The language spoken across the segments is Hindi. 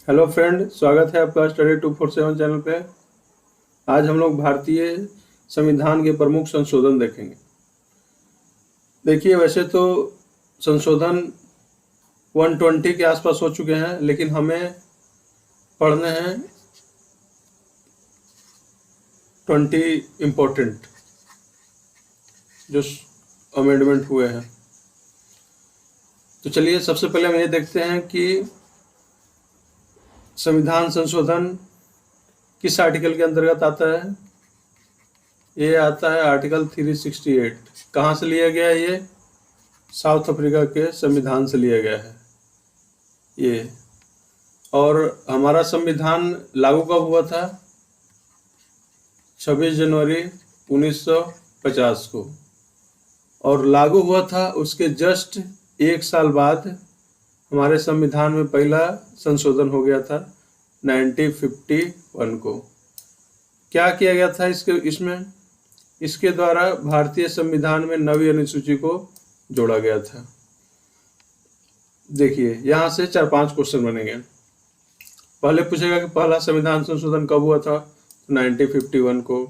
हेलो फ्रेंड, स्वागत है आपका स्टडी 247 चैनल पे। आज हम लोग भारतीय संविधान के प्रमुख संशोधन देखेंगे। देखिए, वैसे तो संशोधन 120 के आसपास हो चुके हैं, लेकिन हमें पढ़ने हैं 20 इम्पोर्टेंट जो अमेंडमेंट हुए हैं। तो चलिए, सबसे पहले हम ये देखते हैं कि संविधान संशोधन किस आर्टिकल के अंतर्गत आता है। ये आता है आर्टिकल 368। कहाँ से लिया गया है? ये साउथ अफ्रीका के संविधान से लिया गया है ये। और हमारा संविधान लागू कब हुआ था? 26 जनवरी 1950 को। और लागू हुआ था उसके जस्ट एक साल बाद हमारे संविधान में पहला संशोधन हो गया था 1951 को। क्या किया गया था इसके द्वारा भारतीय संविधान में नवी अनुसूची को जोड़ा गया था। देखिए, यहाँ से 4-5 क्वेश्चन बनेंगे। पहले पूछेगा कि पहला संविधान संशोधन कब हुआ था? 1951 को।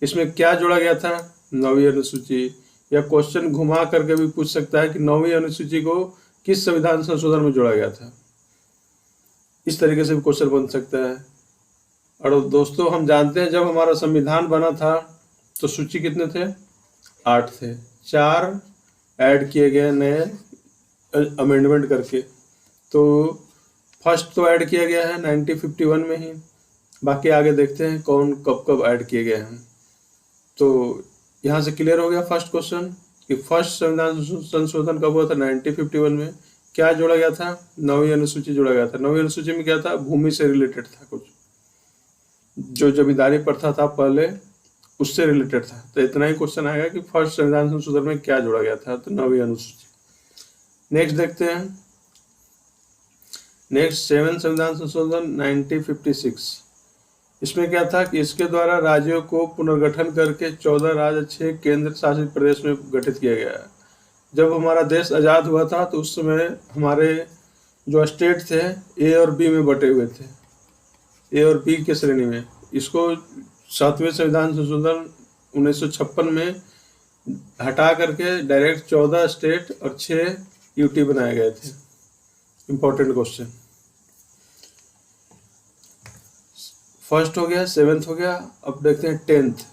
इसमें क्या जोड़ा गया था? नवी अनुसूची। या क्वेश्चन घुमा करके भी पूछ सकता है कि नवी अनुसूची को किस संविधान संशोधन में जोड़ा गया था। इस तरीके से भी क्वेश्चन बन सकता है। और दोस्तों, हम जानते हैं जब हमारा संविधान बना था तो सूची कितने थे? 8 थे। 4 ऐड किए गए नए अमेंडमेंट करके। तो फर्स्ट तो ऐड किया गया है 1951 में ही। बाकी आगे देखते हैं कौन कब कब ऐड किए गए हैं। तो यहाँ से क्लियर हो गया फर्स्ट क्वेश्चन कि फर्स्ट संविधान संशोधन कब हुआ था? 1951 में। क्या जोड़ा गया था? नवी अनुसूची जोड़ा गया था। नवी अनुसूची में क्या था? भूमि से रिलेटेड था। कुछ जो जमींदारी प्रथा था पहले, उससे रिलेटेड था। तो इतना ही क्वेश्चन आएगा कि फर्स्ट संविधान संशोधन में क्या जोड़ा गया था? तो नवी अनुसूची। नेक्स्ट देखते हैं। नेक्स्ट 7 संविधान संशोधन 1956। इसमें क्या था कि इसके द्वारा राज्यों को पुनर्गठन करके 14 राज्य 6 केंद्र शासित प्रदेश में गठित किया गया है। जब हमारा देश आज़ाद हुआ था तो उस समय हमारे जो स्टेट थे ए और बी में बटे हुए थे, ए और बी के श्रेणी में। इसको 7वें संविधान संशोधन 1956 में हटा करके डायरेक्ट 14 स्टेट और 6 यूटी बनाए गए थे। Important question. फर्स्ट हो गया, 7th हो गया। अब देखते हैं 10th।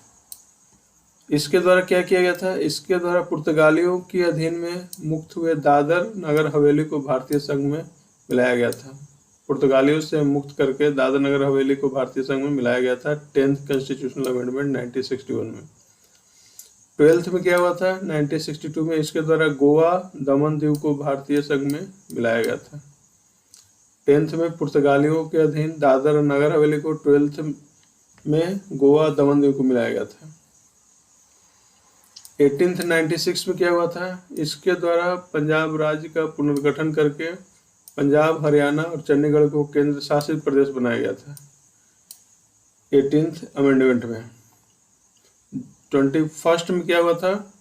इसके द्वारा क्या किया गया था? इसके द्वारा पुर्तगालियों के अधीन में मुक्त हुए दादर नगर हवेली को भारतीय संघ में मिलाया गया था। पुर्तगालियों से मुक्त करके दादर नगर हवेली को भारतीय संघ में मिलाया गया था 10th कॉन्स्टिट्यूशनल अमेंडमेंट 1961 में। 12th में क्या हुआ था? 1962 में इसके द्वारा गोवा दमन दीव को भारतीय संघ में मिलाया गया था। 10th में पुर्तगालियों के अधीन दादर और नगर हवेली को, 12th में गोवा दमन दीव को मिलाया गया था। 18th 96 में क्या हुआ था? इसके द्वारा पंजाब राज्य का पुनर्गठन करके पंजाब, हरियाणा और चंडीगढ़ को केंद्र शासित प्रदेश बनाया गया था 18th अमेंडमेंट में। 21st में क्या हुआ था?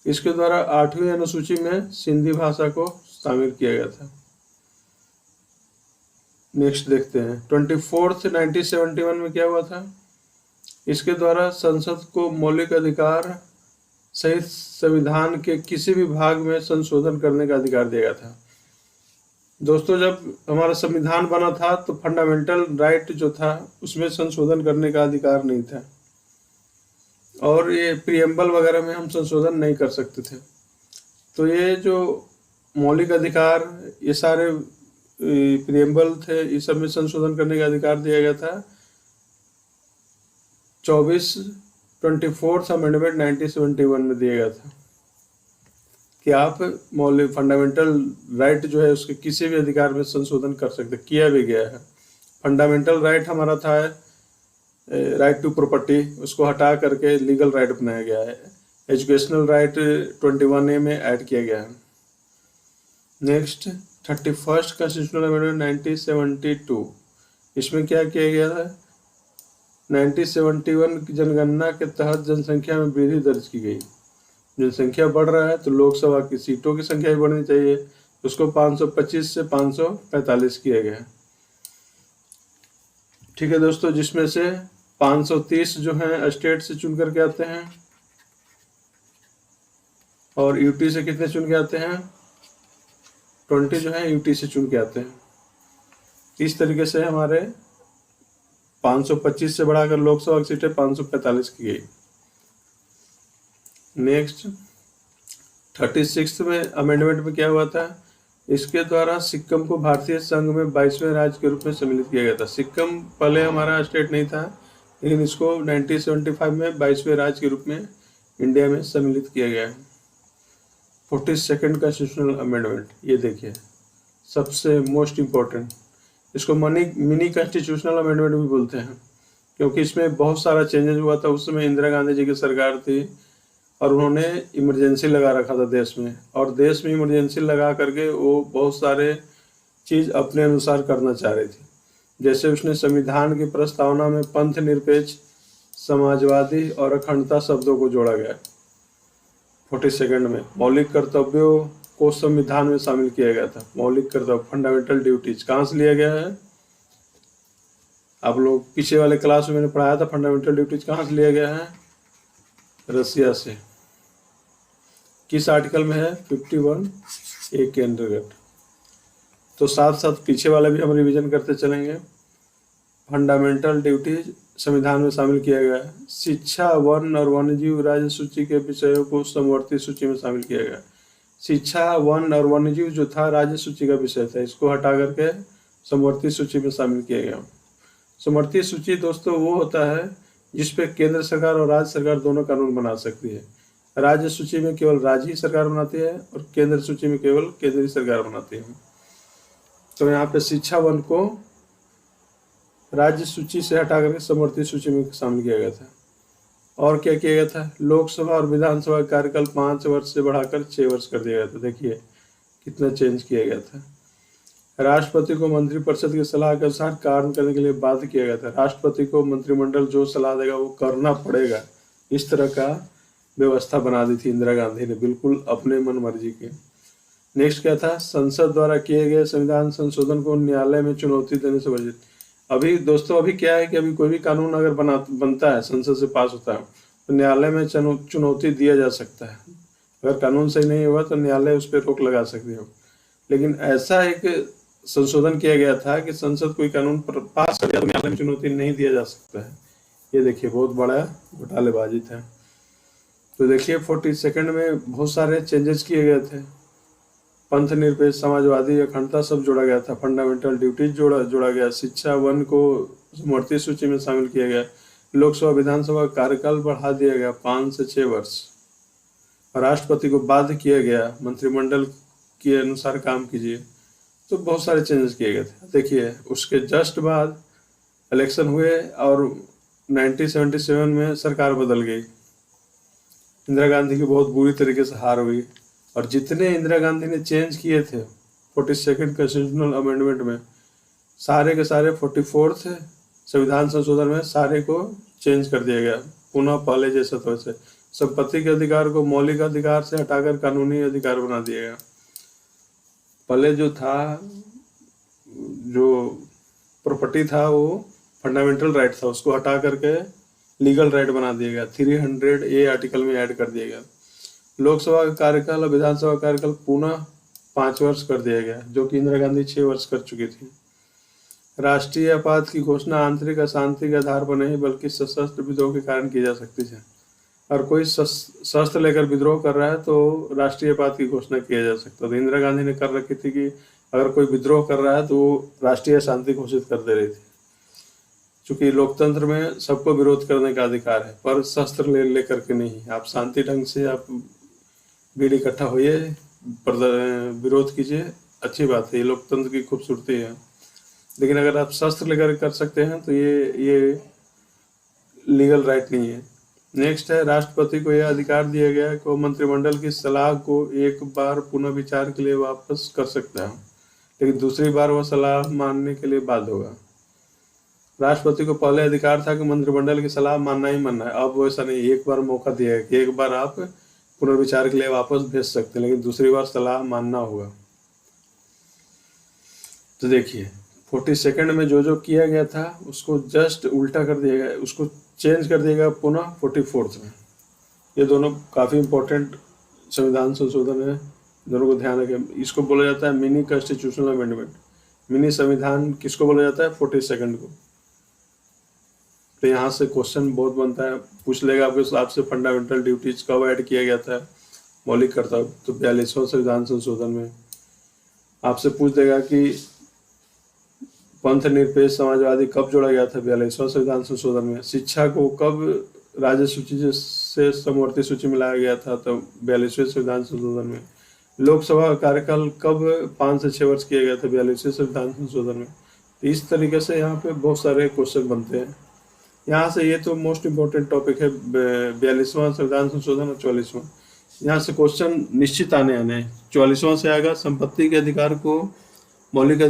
इसके द्वारा 8वीं अनुसूची में सिंधी भाषा को शामिल किया गया था। नेक्स्ट देखते हैं 24th 1971 में क्या हुआ था? इसके द्वारा संसद को मौलिक अधिकार सहित संविधान के किसी भी भाग में संशोधन करने का अधिकार दिया गया था। दोस्तों, जब हमारा संविधान बना था तो फंडामेंटल राइट जो था उसमें संशोधन करने का अधिकार नहीं था, और ये प्रियम्बल वगैरह में हम संशोधन नहीं कर सकते थे। तो ये जो मौलिक अधिकार, ये सारे प्रियम्बल थे, इस सब में संशोधन करने का अधिकार दिया गया था 24th अमेंडमेंट 1971 में दिया गया था कि आप मौलिक फंडामेंटल राइट जो है उसके किसी भी अधिकार में संशोधन कर सकते। किया भी गया है। फंडामेंटल राइट हमारा था राइट टू प्रॉपर्टी, उसको हटा करके लीगल राइट बनाया गया है। एजुकेशनल राइट 21A में ऐड किया गया है। Next 31st constitutional amendment 1972। इसमें क्या किया गया था? 1971 की जनगणना के तहत जनसंख्या में वृद्धि दर्ज की गई। जनसंख्या बढ़ रहा है तो लोकसभा की सीटों की संख्या भी बढ़नी चाहिए। उसको 525 से 545 किया गया। ठीक है दोस्तों, जिसमें से 530 जो हैं स्टेट से चुन करके आते हैं और यूटी से कितने चुन के आते हैं, 20 जो है यूटी से चुन के आते हैं। इस तरीके से हमारे 525 से बढ़ाकर लोकसभा की सीटें 545 की गई। नेक्स्ट 36 में अमेंडमेंट में क्या हुआ था, इसके द्वारा सिक्किम को भारतीय संघ में 22वें राज्य के रूप में सम्मिलित किया गया था। सिक्किम पहले हमारा स्टेट नहीं था, लेकिन इसको 1975 में 22वें राज्य के रूप में इंडिया में सम्मिलित किया गया है। 42nd कॉन्स्टिट्यूशनल अमेंडमेंट, ये देखिए सबसे मोस्ट इम्पोर्टेंट, इसको मिनी कॉन्स्टिट्यूशनल अमेंडमेंट भी बोलते हैं, क्योंकि इसमें बहुत सारा चेंजेस हुआ था। उस समय इंदिरा गांधी जी की सरकार थी और उन्होंने इमरजेंसी लगा रखा था देश में, और देश में इमरजेंसी लगा करके वो बहुत सारे चीज़ अपने अनुसार करना चाह रही थी। जैसे उसने संविधान की प्रस्तावना में पंथ निरपेक्ष, समाजवादी और अखंडता शब्दों को जोड़ा गया। 42nd में मौलिक कर्तव्यों को संविधान में शामिल किया गया था। मौलिक कर्तव्य, फंडामेंटल ड्यूटीज कहाँ से लिया गया है, आप लोग पीछे वाले क्लास में मैंने पढ़ाया था। फंडामेंटल ड्यूटीज कहाँ से लिया गया है, रसिया से। किस आर्टिकल में है, 51A के अंतर्गत। तो साथ साथ पीछे वाला भी हम रिवीजन करते चलेंगे। फंडामेंटल ड्यूटीज संविधान में शामिल किया गया है। शिक्षा, वन और वन्यजीव राज्य सूची के विषयों को समवर्ती सूची में शामिल किया गया। शिक्षा, वन और वन्यजीव जो था राज्य सूची का विषय था, इसको हटा करके समवर्ती सूची में शामिल किया गया। समवर्ती सूची दोस्तों वो होता है जिसपे केंद्र सरकार और राज्य सरकार दोनों कानून बना सकती है। राज्य सूची में केवल राज्य ही सरकार बनाती है और केंद्र सूची में केवल केंद्रीय सरकार बनाती है। तो यहाँ पे शिक्षा वन को राज्य सूची से हटा करके समवर्ती सूची में शामिल किया गया था। और क्या किया गया था, लोकसभा और विधानसभा कार्यकाल 5 वर्ष से बढ़ाकर 6 वर्ष कर दिया गया था। देखिए कितना चेंज किया गया था। राष्ट्रपति को मंत्रिपरिषद की सलाह के अनुसार कार्य करने के लिए बाध्य किया गया था। राष्ट्रपति को मंत्रिमंडल जो सलाह देगा वो करना पड़ेगा, इस तरह का व्यवस्था बना दी थी इंदिरा गांधी ने, बिल्कुल अपने मन मर्जी के। नेक्स्ट क्या था, संसद द्वारा किए गए संविधान संशोधन को न्यायालय में चुनौती देने से वर्जित। अभी दोस्तों अभी क्या है कि अभी कोई भी कानून अगर बनता है, संसद से पास होता है, तो न्यायालय में चुनौती दिया जा सकता है। अगर कानून सही नहीं हुआ तो न्यायालय उस पर रोक लगा सकती है। लेकिन ऐसा एक संशोधन किया गया था कि संसद कोई कानून पास कर दिया तो न्यायालय में चुनौती नहीं दिया जा सकता है। ये देखिए बहुत बड़ा घोटालेबाजी था। तो देखिए 42nd में बहुत सारे चेंजेस किए गए थे। पंथ निरपेक्ष, समाजवादी, अखंडता सब जोड़ा गया था। फंडामेंटल ड्यूटीज जोड़ा गया। शिक्षा वन को समवर्ती सूची में शामिल किया गया। लोकसभा विधानसभा कार्यकाल बढ़ा दिया गया 5 से 6 वर्ष। राष्ट्रपति को बाध्य किया गया मंत्रिमंडल के अनुसार काम कीजिए। तो बहुत सारे चेंजेस किए गए थे। देखिए उसके जस्ट बाद इलेक्शन हुए और 1977 में सरकार बदल गई। इंदिरा गांधी की बहुत बुरी तरीके से हार हुई, और जितने इंदिरा गांधी ने चेंज किए थे 42nd कॉन्स्टिट्यूशनल अमेंडमेंट में, सारे के सारे 44th संविधान संशोधन में सारे को चेंज कर दिया गया, पुनः पहले जैसा तो वैसे। संपत्ति के अधिकार को मौलिक अधिकार से हटाकर कानूनी अधिकार बना दिया गया। पहले जो था, जो प्रॉपर्टी था वो फंडामेंटल राइट था, उसको हटा करके लीगल राइट बना दिया गया। 300A आर्टिकल में ऐड कर दिया गया। लोकसभा का कार्यकाल और विधानसभा कार्यकाल पुनः 5 वर्ष कर दिया गया, जो कि इंदिरा गांधी 6 वर्ष कर चुकी थी। राष्ट्रीय आपात की घोषणा आंतरिक अशांति के आधार पर नहीं बल्कि सशस्त्र विद्रोह के कारण की जा सकती है। और कोई शस्त्र लेकर विद्रोह कर रहा है तो राष्ट्रीय आपात की घोषणा किया जा सकता है। तो इंदिरा गांधी ने कर रखी थी कि अगर कोई विद्रोह कर रहा है तो वो राष्ट्रीय अशांति घोषित कर दे रही थी। चूंकि लोकतंत्र में सबको विरोध करने का अधिकार है, पर शस्त्र ले करके नहीं। आप शांति ढंग से आप भीड़ इकट्ठा होइए, विरोध कीजिए, अच्छी बात है, ये लोकतंत्र की खूबसूरती है। लेकिन अगर आप शस्त्र लेकर कर सकते हैं तो ये लीगल राइट नहीं है। नेक्स्ट है, राष्ट्रपति को यह अधिकार दिया गया कि वो मंत्रिमंडल की सलाह को एक बार पुनः विचार के लिए वापस कर सकता है, लेकिन दूसरी बार वह सलाह मानने के लिए बाध्य होगा। राष्ट्रपति को पहले अधिकार था कि मंत्रिमंडल की सलाह मानना ही मानना है, अब वैसा नहीं। एक बार मौका दिया है कि एक बार आप पुनर्विचार के लिए वापस भेज सकते हैं, लेकिन दूसरी बार सलाह मानना होगा। तो देखिए 42nd में जो किया गया था उसको जस्ट उल्टा कर दिया गया, उसको चेंज कर दिया गया पुनः 44th में। ये दोनों काफ़ी इम्पोर्टेंट संविधान संशोधन है, दोनों को ध्यान रखें। इसको बोला जाता है मिनी कॉन्स्टिट्यूशनल अमेंडमेंट। मिनी संविधान किसको बोला जाता है? 42nd को। तो यहाँ से क्वेश्चन बहुत बनता है, पूछ लेगा आपके हिसाब से फंडामेंटल ड्यूटीज कब ऐड किया गया था मौलिक कर्तव्य, तो 42वां संविधान संशोधन में। आपसे पूछ देगा कि पंथ निरपेक्ष समाजवादी कब जोड़ा गया था? 42वां संविधान संशोधन में। शिक्षा को कब राज्य सूची से समवर्ती सूची में लाया गया था? तो 42वें संविधान संशोधन में। लोकसभा का कार्यकाल कब 5 से 6 वर्ष किया गया था? 42वें संविधान संशोधन में। तो इस तरीके से यहाँ पे बहुत सारे क्वेश्चन बनते हैं। यहाँ से ये तो मोस्ट इम्पोर्टेंट टॉपिक है 42वां संविधान संशोधन और 44वां। यहाँ से क्वेश्चन निश्चित आने हैं। 44वां से आएगा संपत्ति के अधिकार को मौलिक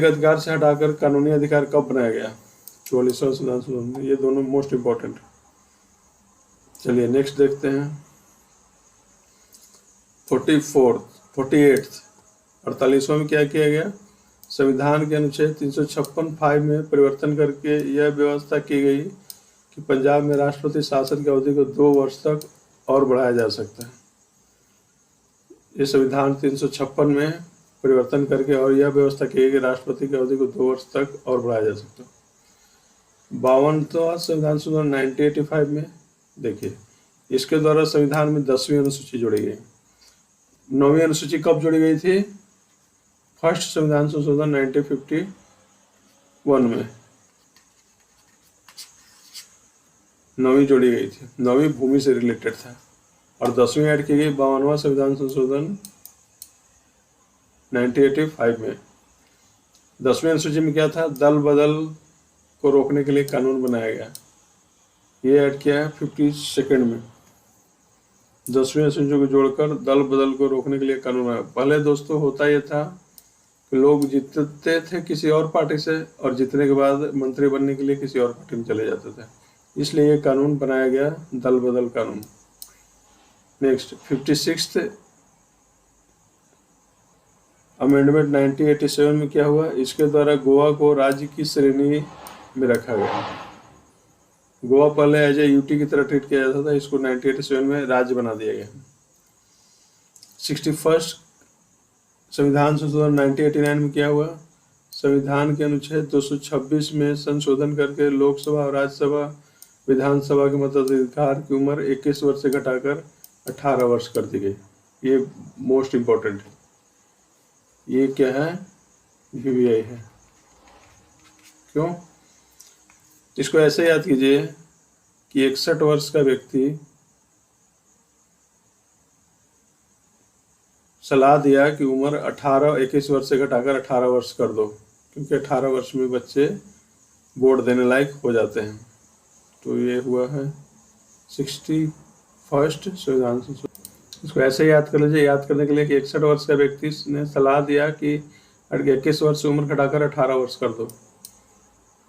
अधिकार से हटाकर कानूनी अधिकार कब बनाया गया? 44वां संविधान संशोधन। ये दोनों मोस्ट इम्पोर्टेंट। चलिए नेक्स्ट देखते हैं 48वां में क्या किया गया? संविधान के अनुच्छेद 356(5) में परिवर्तन करके यह व्यवस्था की गई कि पंजाब में राष्ट्रपति शासन की अवधि को 2 वर्ष तक और बढ़ाया जा सकता है। ये संविधान 356 में परिवर्तन करके और यह व्यवस्था की गई कि राष्ट्रपति की अवधि को 2 वर्ष तक और बढ़ाया जा सकता है। 52वां संविधान संशोधन 1985 में देखिए, इसके द्वारा संविधान में 10वीं अनुसूची जोड़ी गई। 9वीं अनुसूची कब जोड़ी गई थी? फर्स्ट संविधान संशोधन 1951 में 9वीं जोड़ी गई थी। 9वीं भूमि से रिलेटेड था और 10वीं ऐड की गई 52वां संविधान संशोधन 1985 में। 10वीं अनुसूची में क्या था? दल बदल को रोकने के लिए कानून बनाया गया। ये ऐड किया है 52nd में। 10वीं अनुसूची को जोड़कर दल बदल को रोकने के लिए कानून बनाया। पहले दोस्तों होता ये था कि लोग जीतते थे किसी और पार्टी से और जीतने के बाद मंत्री बनने के लिए किसी और पार्टी में चले जाते थे, इसलिए ये कानून बनाया गया, दल बदल कानून। नेक्स्ट 56th अमेंडमेंट 1987 में क्या हुआ? इसके द्वारा गोवा को राज्य की श्रेणी में रखा गया। गोवा पहले एज ए यूटी की तरह ट्रीट किया जाता था, इसको 1987 में राज्य बना दिया गया। 61st संविधान संशोधन 1989 में क्या हुआ? संविधान के अनुच्छेद 226 में संशोधन करके लोकसभा और राज्यसभा विधानसभा के मताधिकार की उम्र 21 वर्ष से घटाकर 18 वर्ष कर दी गई। ये मोस्ट इम्पोर्टेंट है। ये क्या है? वीवीआई है। क्यों? इसको ऐसे याद कीजिए कि 61 वर्ष का व्यक्ति सलाह दिया कि उम्र 21 वर्ष से घटाकर 18 वर्ष कर दो, क्योंकि 18 वर्ष में बच्चे बोर्ड देने लायक हो जाते हैं। तो ये हुआ है 61st संविधान संशोधन। इसको ऐसे याद कर लीजिए, याद करने के लिए कि 61 वर्ष का व्यक्ति ने सलाह दिया कि 21 वर्ष से उम्र घटाकर 18 वर्ष कर दो।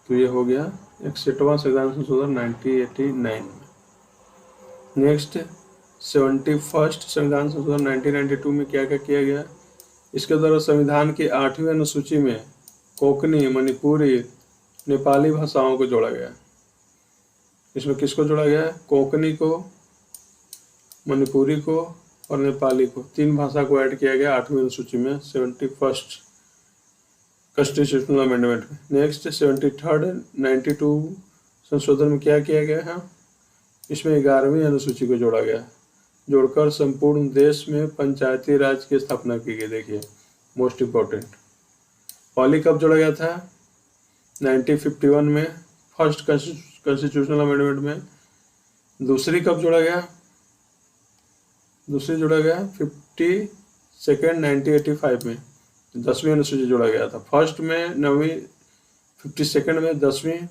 तो ये हो गया 61वां संविधान संशोधन 1989 में। नेक्स्ट 71st संविधान संशोधन 1992 में क्या क्या किया गया? इसके द्वारा संविधान की 8वीं अनुसूची में कोंकणी, मणिपुरी, नेपाली भाषाओं को जोड़ा गया। इसमें किसको जोड़ा गया? कोंकणी को, मणिपुरी को और नेपाली को, 3 भाषा को ऐड किया गया 8वीं अनुसूची में 71st कॉन्स्टिट्यूशनल अमेंडमेंट में। नेक्स्ट 73rd 92 संशोधन में क्या किया गया है? इसमें 11वीं अनुसूची को जोड़ा गया, जोड़कर संपूर्ण देश में पंचायती राज की स्थापना की गई। देखिए मोस्ट इम्पोर्टेंट। पहली कब जोड़ा गया था? 1951 में फर्स्ट कॉन्स्टिट्यूशनल अमेंडमेंट में। दूसरी कब जोड़ा गया? दूसरी जोड़ा गया 52nd 1985 में 10वीं अनुसूची जोड़ा गया था। फर्स्ट में 9वीं, 52nd में 10वीं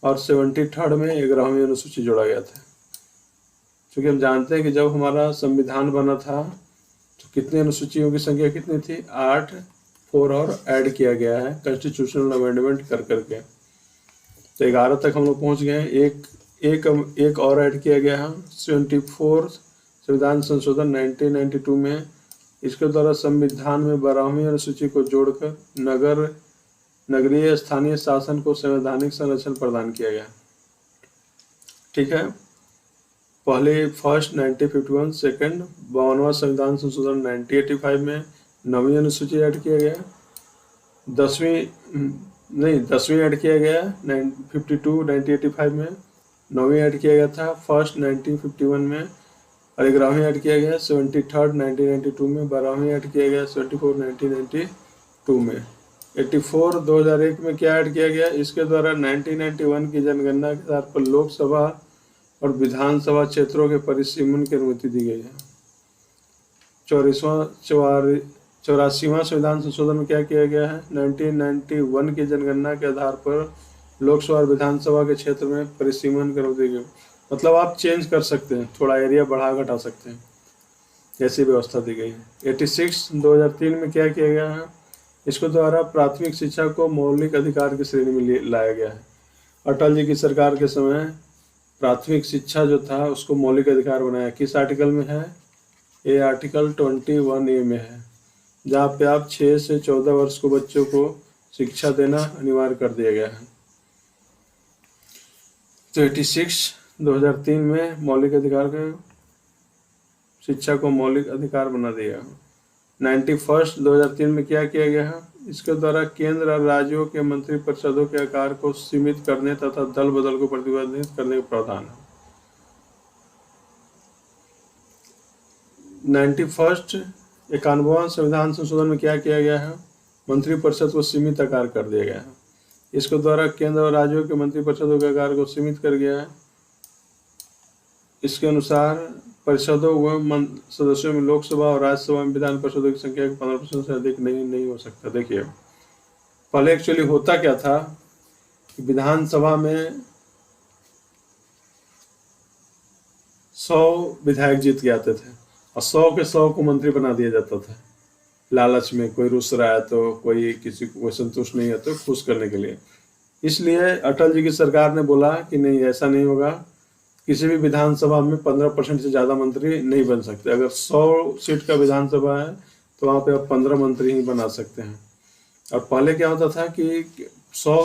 और 73rd में 11वीं अनुसूची जोड़ा गया था। क्योंकि हम जानते हैं कि जब हमारा संविधान बना था तो कितनी अनुसूचियों की संख्या कितनी थी? 8, 4 और ऐड किया गया है कॉन्स्टिट्यूशनल अमेंडमेंट कर करके। तो 11 तक हम लोग पहुँच गए हैं। एक और ऐड किया गया है 74th संविधान संशोधन 1992 में। इसके द्वारा संविधान में 12वीं अनुसूची को जोड़कर नगरीय स्थानीय शासन को संवैधानिक संरक्षण प्रदान किया गया। ठीक है, पहले फर्स्ट 1951, सेकंड 52वां संविधान संशोधन 1985 में 9वीं अनुसूची ऐड किया गया। 10वीं ऐड किया गया 1985 में, 9वीं ऐड किया गया था फर्स्ट 1951 में, और 11वीं ऐड किया गया 73rd 1992 में, 12वीं ऐड किया गया 74 1992 में। 84 2001 में क्या ऐड किया गया? इसके द्वारा 1991 की जनगणना के आधार पर लोकसभा और विधानसभा क्षेत्रों के परिसीमन की अनुमति दी गई है। 84वां संविधान संशोधन में क्या किया गया है? 1991 की जनगणना के आधार पर लोकसभा और विधानसभा के क्षेत्र में परिसीमन की अनुमति दी गई। मतलब आप चेंज कर सकते हैं, थोड़ा एरिया बढ़ा घटा सकते हैं, ऐसी व्यवस्था दी गई है। 86 2003 में क्या किया गया है? इसके द्वारा प्राथमिक शिक्षा को मौलिक अधिकार की श्रेणी में लाया गया है। अटल जी की सरकार के समय प्राथमिक शिक्षा जो था उसको मौलिक अधिकार बनाया। किस आर्टिकल में है? ये आर्टिकल 21A में है, जहाँ पे आप 6 से 14 वर्ष को बच्चों को शिक्षा देना अनिवार्य कर दिया गया है। तो 86 2003 में मौलिक अधिकार का शिक्षा को मौलिक अधिकार बना दिया। 91 2003 में क्या किया गया है? इसके द्वारा केंद्र और राज्यों के मंत्रिपरिषदों के आकार को सीमित करने तथा दल बदल को प्रतिबंधित करने का प्रावधान है। 91वां संविधान संशोधन में क्या किया गया है? मंत्रिपरिषद को सीमित आकार कर दिया गया है। इसके द्वारा केंद्र और राज्यों के मंत्रिपरिषदों के आकार को सीमित कर गया है। इसके अनुसार परिषदों व सदस्यों में लोकसभा और राज्यसभा में विधान परिषदों की संख्या 15% से अधिक नहीं हो सकता। देखिए, पहले एक्चुअली होता क्या था कि विधानसभा में 100 विधायक जीत के आते थे और 100 के 100 को मंत्री बना दिया जाता था। लालच में कोई रुस रहा है तो कोई किसी को संतुष्ट नहीं है तो खुश करने के लिए। इसलिए अटल जी की सरकार ने बोला कि नहीं, ऐसा नहीं होगा, किसी भी विधानसभा में 15% से ज़्यादा मंत्री नहीं बन सकते। अगर 100 सीट का विधानसभा है तो वहाँ पे आप 15 मंत्री ही बना सकते हैं। और पहले क्या होता था कि 100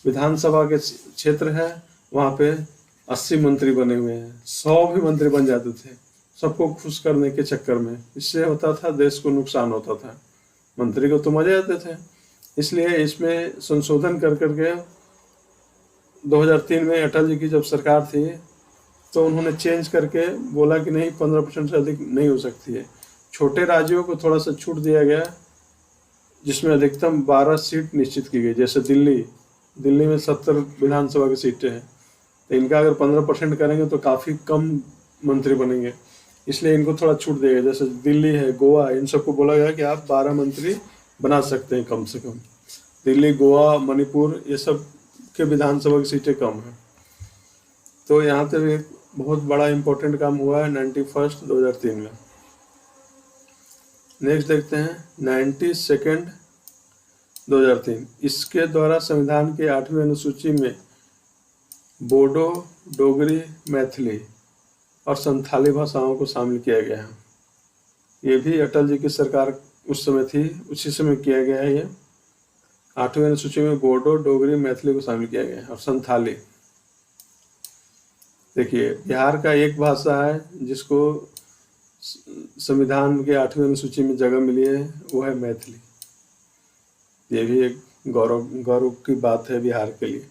विधानसभा के क्षेत्र है, वहाँ पे 80 मंत्री बने हुए हैं, 100 भी मंत्री बन जाते थे सबको खुश करने के चक्कर में। इससे होता था देश को नुकसान होता था, मंत्री को तो मजे आते थे। इसलिए इसमें संशोधन कर करके 2003 में अटल जी की जब सरकार थी तो उन्होंने चेंज करके बोला कि नहीं, 15% से अधिक नहीं हो सकती है। छोटे राज्यों को थोड़ा सा छूट दिया गया, जिसमें अधिकतम 12 सीट निश्चित की गई। जैसे दिल्ली में 70 विधानसभा की सीटें हैं, तो इनका अगर 15% करेंगे तो काफ़ी कम मंत्री बनेंगे, इसलिए इनको थोड़ा छूट दिया गया। जैसे दिल्ली है, गोवा, इन सबको बोला गया कि आप 12 मंत्री बना सकते हैं कम से कम। दिल्ली, गोवा, मणिपुर, ये सब के विधानसभा की सीटें कम हैं। तो यहाँ पे भी बहुत बड़ा इम्पोर्टेंट काम हुआ है 91 2003 में। नेक्स्ट देखते हैं 92 2003। इसके द्वारा संविधान के 8वीं अनुसूची में बोडो, डोगरी, मैथिली और संथाली भाषाओं को शामिल किया गया है। ये भी अटल जी की सरकार उस समय थी, उसी समय किया गया है। ये 8वीं अनुसूची में बोडो, डोगरी, मैथिली को शामिल किया गया है और संथाली। देखिए, बिहार का एक भाषा है जिसको संविधान के 8वीं अनुसूची में जगह मिली है, वो है मैथिली। ये भी एक गौरव की बात है बिहार के लिए।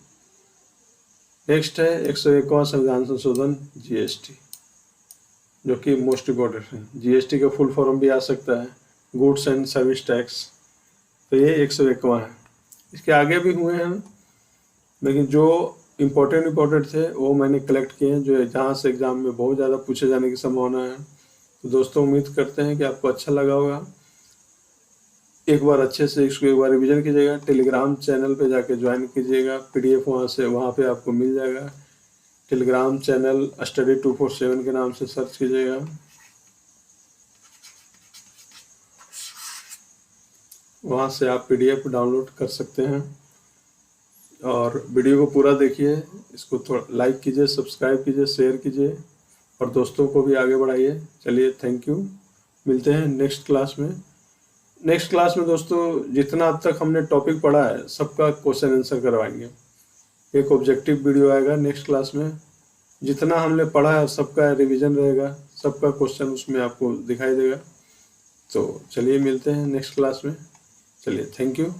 नेक्स्ट है 101वां संविधान संशोधन, जीएसटी, जो कि मोस्ट इम्पोर्टेंट है। जीएसटी का फुल फॉर्म भी आ सकता है, गुड्स एंड सर्विस टैक्स। तो ये 101वां है। इसके आगे भी हुए हैं, लेकिन जो इम्पोर्टेंट थे वो मैंने कलेक्ट किए हैं, जो जहाँ से एग्जाम में बहुत ज़्यादा पूछे जाने की संभावना है। तो दोस्तों, उम्मीद करते हैं कि आपको अच्छा लगा होगा। एक बार अच्छे से इसको एक बार रिवीजन कीजिएगा। टेलीग्राम चैनल पे जाके ज्वाइन कीजिएगा, पीडीएफ वहाँ पे आपको मिल जाएगा। टेलीग्राम चैनल स्टडी 247 के नाम से सर्च कीजिएगा। वहाँ से आप पीडीएफ डाउनलोड कर सकते हैं और वीडियो को पूरा देखिए। इसको थोड़ा लाइक कीजिए, सब्सक्राइब कीजिए, शेयर कीजिए और दोस्तों को भी आगे बढ़ाइए। चलिए, थैंक यू। मिलते हैं नेक्स्ट क्लास में। नेक्स्ट क्लास में दोस्तों जितना अब तक हमने टॉपिक पढ़ा है सबका क्वेश्चन आंसर करवाएंगे। एक ऑब्जेक्टिव वीडियो आएगा नेक्स्ट क्लास में, जितना हमने पढ़ा है सबका रिवीजन रहेगा, सबका क्वेश्चन उसमें आपको दिखाई देगा। तो चलिए मिलते हैं नेक्स्ट क्लास में। चलिए, थैंक यू।